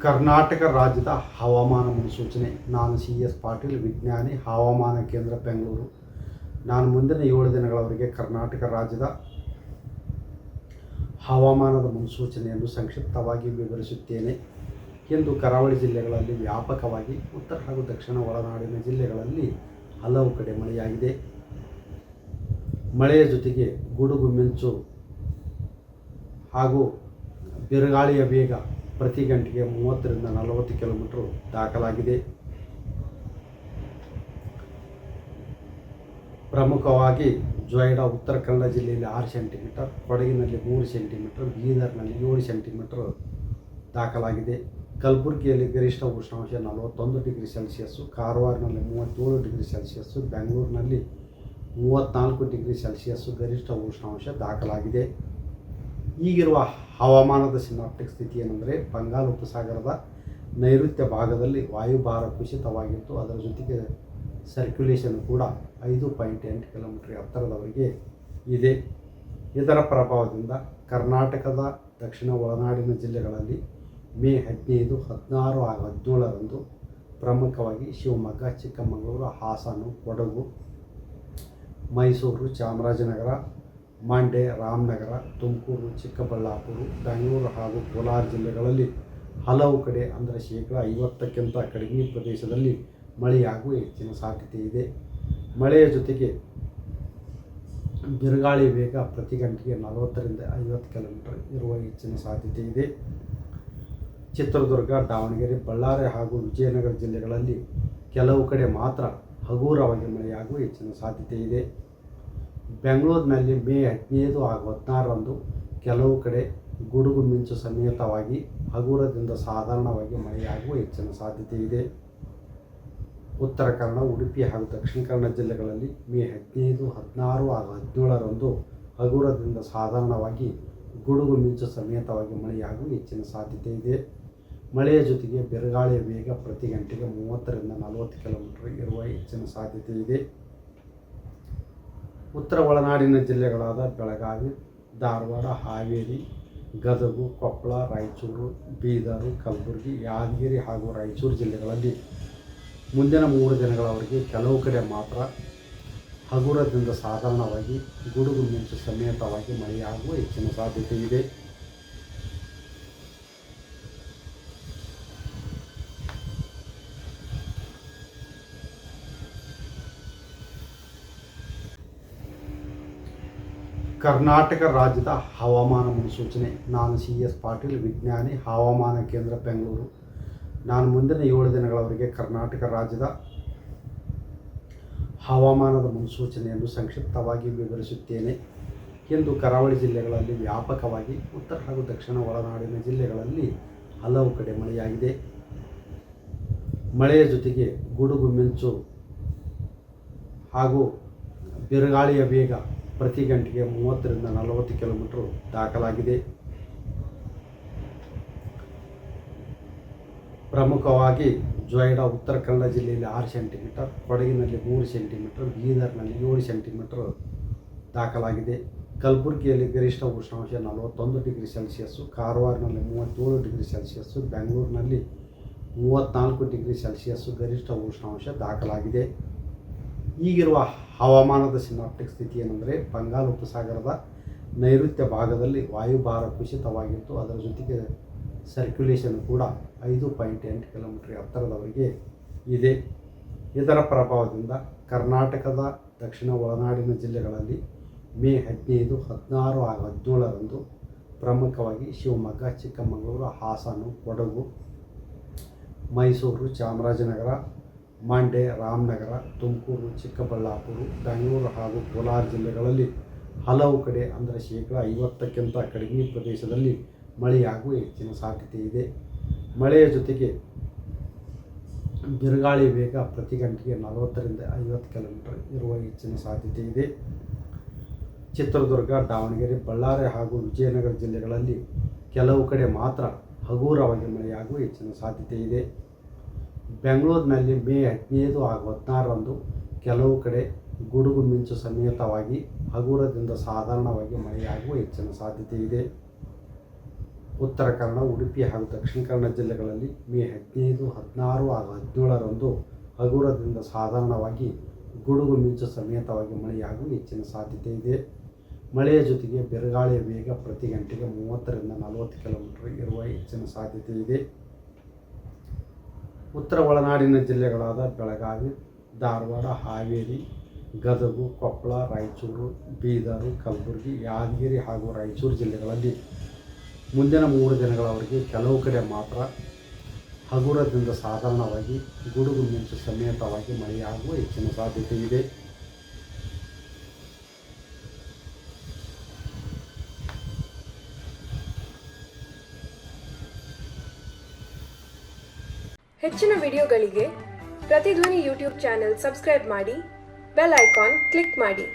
ಕರ್ನಾಟಕ ರಾಜ್ಯದ ಹವಾಮಾನ ಮುನ್ಸೂಚನೆ. ನಾನು CS ಪಾಟೀಲ್, ವಿಜ್ಞಾನಿ, ಹವಾಮಾನ ಕೇಂದ್ರ, ಬೆಂಗಳೂರು. ನಾನು ಮುಂದಿನ 7 ದಿನಗಳವರೆಗೆ ಕರ್ನಾಟಕ ರಾಜ್ಯದ ಹವಾಮಾನದ ಮುನ್ಸೂಚನೆಯನ್ನು ಸಂಕ್ಷಿಪ್ತವಾಗಿ ವಿವರಿಸುತ್ತೇನೆ. ಇಂದು ಕರಾವಳಿ ಜಿಲ್ಲೆಗಳಲ್ಲಿ ವ್ಯಾಪಕವಾಗಿ, ಉತ್ತರ ಹಾಗೂ ದಕ್ಷಿಣ ಒಳನಾಡಿನ ಜಿಲ್ಲೆಗಳಲ್ಲಿ ಹಲವು ಕಡೆ ಮಳೆಯಾಗಿದೆ. ಮಳೆಯ ಜೊತೆಗೆ ಗುಡುಗು ಮಿಂಚು ಹಾಗೂ ಬಿರುಗಾಳಿಯ ವೇಗ ಪ್ರತಿ ಗಂಟೆಗೆ 30 ರಿಂದ 40 ಕಿಲೋಮೀಟರ್ ದಾಖಲಾಗಿದೆ. ಪ್ರಮುಖವಾಗಿ ಜೊಯ್ಡಾ ಉತ್ತರ ಕನ್ನಡ ಜಿಲ್ಲೆಯಲ್ಲಿ 6 ಸೆಂಟಿಮೀಟರ್, ಕೊಡಗಿನಲ್ಲಿ 3 ಸೆಂಟಿಮೀಟರ್, ಬೀದರ್ನಲ್ಲಿ 7 ಸೆಂಟಿಮೀಟರ್ ದಾಖಲಾಗಿದೆ. ಕಲಬುರಗಿಯಲ್ಲಿ ಗರಿಷ್ಠ ಉಷ್ಣಾಂಶ 41 ಡಿಗ್ರಿ ಸೆಲ್ಸಿಯಸ್ಸು, ಕಾರವಾರನಲ್ಲಿ 37 ಡಿಗ್ರಿ ಸೆಲ್ಸಿಯಸ್ಸು, ಬೆಂಗಳೂರಿನಲ್ಲಿ 34 ಡಿಗ್ರಿ ಸೆಲ್ಸಿಯಸ್ಸು ಗರಿಷ್ಠ ಉಷ್ಣಾಂಶ ದಾಖಲಾಗಿದೆ. ಈಗಿರುವ ಹವಾಮಾನದ ಸಿನಾಪ್ಟಿಕ್ ಸ್ಥಿತಿ ಏನೆಂದರೆ, ಬಂಗಾಳ ಉಪಸಾಗರದ ನೈಋತ್ಯ ಭಾಗದಲ್ಲಿ ವಾಯುಭಾರ ಕುಸಿತವಾಗಿದ್ದು, ಅದರ ಜೊತೆಗೆ ಸರ್ಕ್ಯುಲೇಷನ್ ಕೂಡ 5.8 ಕಿಲೋಮೀಟರ್ ಎತ್ತರದವರೆಗೆ ಇದೆ. ಇದರ ಪ್ರಭಾವದಿಂದ ಕರ್ನಾಟಕದ ದಕ್ಷಿಣ ಒಳನಾಡಿನ ಜಿಲ್ಲೆಗಳಲ್ಲಿ ಮೇ 15, 16 ಹಾಗೂ 17ರಂದು ಪ್ರಮುಖವಾಗಿ ಶಿವಮೊಗ್ಗ, ಚಿಕ್ಕಮಗಳೂರು, ಹಾಸನ, ಕೊಡಗು, ಮೈಸೂರು, ಚಾಮರಾಜನಗರ, ಮಂಡ್ಯ, ರಾಮನಗರ, ತುಮಕೂರು, ಚಿಕ್ಕಬಳ್ಳಾಪುರ, ಬೆಂಗಳೂರು ಹಾಗೂ ಕೋಲಾರ ಜಿಲ್ಲೆಗಳಲ್ಲಿ ಹಲವು ಕಡೆ ಅಂದರೆ 50%ಕ್ಕಿಂತ ಕಡಿಮೆ ಪ್ರದೇಶದಲ್ಲಿ ಮಳೆಯಾಗುವ ಹೆಚ್ಚಿನ ಸಾಧ್ಯತೆ ಇದೆ. ಮಳೆಯ ಜೊತೆಗೆ ಬಿರುಗಾಳಿ ವೇಗ ಪ್ರತಿ ಗಂಟೆಗೆ 40 ರಿಂದ 50 ಕಿಲೋಮೀಟರ್ ಇರುವ ಹೆಚ್ಚಿನ ಸಾಧ್ಯತೆ ಇದೆ. ಚಿತ್ರದುರ್ಗ, ದಾವಣಗೆರೆ, ಬಳ್ಳಾರಿ ಹಾಗೂ ವಿಜಯನಗರ ಜಿಲ್ಲೆಗಳಲ್ಲಿ ಕೆಲವು ಕಡೆ ಮಾತ್ರ ಹಗುರವಾಗಿ ಮಳೆಯಾಗುವ ಹೆಚ್ಚಿನ ಸಾಧ್ಯತೆ ಇದೆ. ಬೆಂಗಳೂರಿನಲ್ಲಿ ಮೇ 15 ಹಾಗೂ 16ರಂದು ಕೆಲವು ಕಡೆ ಗುಡುಗು ಮಿಂಚು ಸಮೇತವಾಗಿ ಹಗುರದಿಂದ ಸಾಧಾರಣವಾಗಿ ಮಳೆಯಾಗುವ ಹೆಚ್ಚಿನ ಸಾಧ್ಯತೆ ಇದೆ. ಉತ್ತರ ಕನ್ನಡ, ಉಡುಪಿ ಹಾಗೂ ದಕ್ಷಿಣ ಕನ್ನಡ ಜಿಲ್ಲೆಗಳಲ್ಲಿ ಮೇ 15, 16 ಹಾಗೂ 17ರಂದು ಹಗುರದಿಂದ ಸಾಧಾರಣವಾಗಿ ಗುಡುಗು ಮಿಂಚು ಸಮೇತವಾಗಿ ಮಳೆಯಾಗುವ ಹೆಚ್ಚಿನ ಸಾಧ್ಯತೆ ಇದೆ. ಮಳೆಯ ಜೊತೆಗೆ ಬಿರುಗಾಳಿಯ ವೇಗ ಪ್ರತಿ ಗಂಟೆಗೆ 30 ರಿಂದ 40 ಕಿಲೋಮೀಟರ್ ಇರುವ ಹೆಚ್ಚಿನ ಸಾಧ್ಯತೆ ಇದೆ. ಉತ್ತರ ಒಳನಾಡಿನ ಜಿಲ್ಲೆಗಳಾದ ಬೆಳಗಾವಿ, ಧಾರವಾಡ, ಹಾವೇರಿ, ಗದಗ, ಕೊಪ್ಪಳ, ರಾಯಚೂರು, ಬೀದರ್, ಕಲಬುರಗಿ, ಯಾದಗಿರಿ ಹಾಗೂ ರಾಯಚೂರು ಜಿಲ್ಲೆಗಳಲ್ಲಿ ಮುಂದಿನ 3 ದಿನಗಳವರೆಗೆ ಕೆಲವು ಕಡೆ ಮಾತ್ರ ಹಗುರದಿಂದ ಸಾಧಾರಣವಾಗಿ ಗುಡುಗು ಮಿಂಚು ಸಮೇತವಾಗಿ ಮಳೆಯಾಗುವ ಹೆಚ್ಚಿನ ಸಾಧ್ಯತೆ ಇದೆ. ಕರ್ನಾಟಕ ರಾಜ್ಯದ ಹವಾಮಾನ ಮುನ್ಸೂಚನೆ. ನಾನು CS ಪಾಟೀಲ್, ವಿಜ್ಞಾನಿ, ಹವಾಮಾನ ಕೇಂದ್ರ, ಬೆಂಗಳೂರು. ನಾನು ಮುಂದಿನ 7 ದಿನಗಳವರೆಗೆ ಕರ್ನಾಟಕ ರಾಜ್ಯದ ಹವಾಮಾನದ ಮುನ್ಸೂಚನೆಯನ್ನು ಸಂಕ್ಷಿಪ್ತವಾಗಿ ವಿವರಿಸುತ್ತೇನೆ. ಇಂದು ಕರಾವಳಿ ಜಿಲ್ಲೆಗಳಲ್ಲಿ ವ್ಯಾಪಕವಾಗಿ, ಉತ್ತರ ಹಾಗೂ ದಕ್ಷಿಣ ಒಳನಾಡಿನ ಜಿಲ್ಲೆಗಳಲ್ಲಿ ಹಲವು ಕಡೆ ಮಳೆಯಾಗಿದೆ. ಮಳೆಯ ಜೊತೆಗೆ ಗುಡುಗು ಮಿಂಚು ಹಾಗೂ ಬಿರುಗಾಳಿಯ ವೇಗ ಪ್ರತಿ ಗಂಟೆಗೆ 30 ರಿಂದ 40 ಕಿಲೋಮೀಟರ್ ದಾಖಲಾಗಿದೆ. ಪ್ರಮುಖವಾಗಿ ಜೊಯ್ಡಾ ಉತ್ತರ ಕನ್ನಡ ಜಿಲ್ಲೆಯಲ್ಲಿ 6 ಸೆಂಟಿಮೀಟರ್, ಕೊಡಗಿನಲ್ಲಿ 3 ಸೆಂಟಿಮೀಟರ್, ಬೀದರ್ನಲ್ಲಿ 7 ಸೆಂಟಿಮೀಟರ್ ದಾಖಲಾಗಿದೆ. ಕಲಬುರಗಿಯಲ್ಲಿ ಗರಿಷ್ಠ ಉಷ್ಣಾಂಶ 41 ಡಿಗ್ರಿ ಸೆಲ್ಸಿಯಸ್ಸು, ಕಾರವಾರನಲ್ಲಿ 37 ಡಿಗ್ರಿ ಸೆಲ್ಸಿಯಸ್ಸು, ಬೆಂಗಳೂರಿನಲ್ಲಿ 34 ಡಿಗ್ರಿ ಸೆಲ್ಸಿಯಸ್ಸು ಗರಿಷ್ಠ ಉಷ್ಣಾಂಶ ದಾಖಲಾಗಿದೆ. ಈಗಿರುವ ಹವಾಮಾನದ ಸಿನಾಪ್ಟಿಕ್ ಸ್ಥಿತಿ ಏನೆಂದರೆ, ಬಂಗಾಳ ಉಪಸಾಗರದ ನೈಋತ್ಯ ಭಾಗದಲ್ಲಿ ವಾಯುಭಾರ ಕುಸಿತವಾಗಿದ್ದು, ಅದರ ಜೊತೆಗೆ ಸರ್ಕ್ಯುಲೇಷನ್ ಕೂಡ 5.8 ಕಿಲೋಮೀಟರ್ ಎತ್ತರದವರೆಗೆ ಇದೆ. ಇದರ ಪ್ರಭಾವದಿಂದ ಕರ್ನಾಟಕದ ದಕ್ಷಿಣ ಒಳನಾಡಿನ ಜಿಲ್ಲೆಗಳಲ್ಲಿ ಮೇ 15, 16 ಹಾಗೂ 17ರಂದು ಪ್ರಮುಖವಾಗಿ ಶಿವಮೊಗ್ಗ, ಚಿಕ್ಕಮಗಳೂರು, ಹಾಸನ, ಕೊಡಗು, ಮೈಸೂರು, ಚಾಮರಾಜನಗರ, ಮಂಡ್ಯ, ರಾಮನಗರ, ತುಮಕೂರು, ಚಿಕ್ಕಬಳ್ಳಾಪುರ, ಬೆಂಗಳೂರು ಹಾಗೂ ಕೋಲಾರ ಜಿಲ್ಲೆಗಳಲ್ಲಿ ಹಲವು ಕಡೆ ಅಂದರೆ 50%ಕ್ಕಿಂತ ಕಡಿಮೆ ಪ್ರದೇಶದಲ್ಲಿ ಮಳೆಯಾಗುವ ಹೆಚ್ಚಿನ ಸಾಧ್ಯತೆ ಇದೆ. ಮಳೆಯ ಜೊತೆಗೆ ಬಿರುಗಾಳಿ ವೇಗ ಪ್ರತಿ ಗಂಟೆಗೆ 40 ರಿಂದ 50 ಕಿಲೋಮೀಟರ್ ಇರುವ ಹೆಚ್ಚಿನ ಸಾಧ್ಯತೆ ಇದೆ. ಚಿತ್ರದುರ್ಗ, ದಾವಣಗೆರೆ, ಬಳ್ಳಾರಿ ಹಾಗೂ ವಿಜಯನಗರ ಜಿಲ್ಲೆಗಳಲ್ಲಿ ಕೆಲವು ಕಡೆ ಮಾತ್ರ ಹಗುರವಾಗಿ ಮಳೆಯಾಗುವ ಹೆಚ್ಚಿನ ಸಾಧ್ಯತೆ ಇದೆ. ಬೆಂಗಳೂರಿನಲ್ಲಿ ಮೇ 15 ಹಾಗೂ 16ರಂದು ಕೆಲವು ಕಡೆ ಗುಡುಗು ಮಿಂಚು ಸಮೇತವಾಗಿ ಹಗುರದಿಂದ ಸಾಧಾರಣವಾಗಿ ಮಳೆಯಾಗುವ ಹೆಚ್ಚಿನ ಸಾಧ್ಯತೆ ಇದೆ. ಉತ್ತರ ಕನ್ನಡ, ಉಡುಪಿ ಹಾಗೂ ದಕ್ಷಿಣ ಕನ್ನಡ ಜಿಲ್ಲೆಗಳಲ್ಲಿ ಮೇ 15, 16 ಹಾಗೂ 17ರಂದು ಹಗುರದಿಂದ ಸಾಧಾರಣವಾಗಿ ಗುಡುಗು ಮಿಂಚು ಸಮೇತವಾಗಿ ಮಳೆಯಾಗುವ ಹೆಚ್ಚಿನ ಸಾಧ್ಯತೆ ಇದೆ. ಮಳೆಯ ಜೊತೆಗೆ ಬಿರುಗಾಳಿಯ ವೇಗ ಪ್ರತಿ ಗಂಟೆಗೆ 30ರಿಂದ 40 ಕಿಲೋಮೀಟರ್ ಇರುವ ಹೆಚ್ಚಿನ ಸಾಧ್ಯತೆ ಇದೆ. ಉತ್ತರ ಒಳನಾಡಿನ ಜಿಲ್ಲೆಗಳಾದ ಬೆಳಗಾವಿ, ಧಾರವಾಡ, ಹಾವೇರಿ, ಗದಗ, ಕೊಪ್ಪಳ, ರಾಯಚೂರು, ಬೀದರ್, ಕಲಬುರಗಿ, ಯಾದಗಿರಿ ಹಾಗೂ ರಾಯಚೂರು ಜಿಲ್ಲೆಗಳಲ್ಲಿ ಮುಂದಿನ 3 ದಿನಗಳವರೆಗೆ ಕೆಲವು ಕಡೆ ಮಾತ್ರ ಹಗುರದಿಂದ ಸಾಧಾರಣವಾಗಿ ಗುಡುಗು ಮಿಂಚು ಸಮೇತವಾಗಿ ಮಳೆಯಾಗುವ ಹೆಚ್ಚಿನ ಸಾಧ್ಯತೆ ಇದೆ. ಹೆಚ್ಚಿನ ವಿಡಿಯೋಗಳಿಗೆ ಪ್ರತಿಧ್ವನಿ ಯೂಟ್ಯೂಬ್ ಚಾನೆಲ್ ಸಬ್ಸ್ಕ್ರೈಬ್ ಮಾಡಿ, ಬೆಲ್ ಐಕಾನ್ ಕ್ಲಿಕ್ ಮಾಡಿ.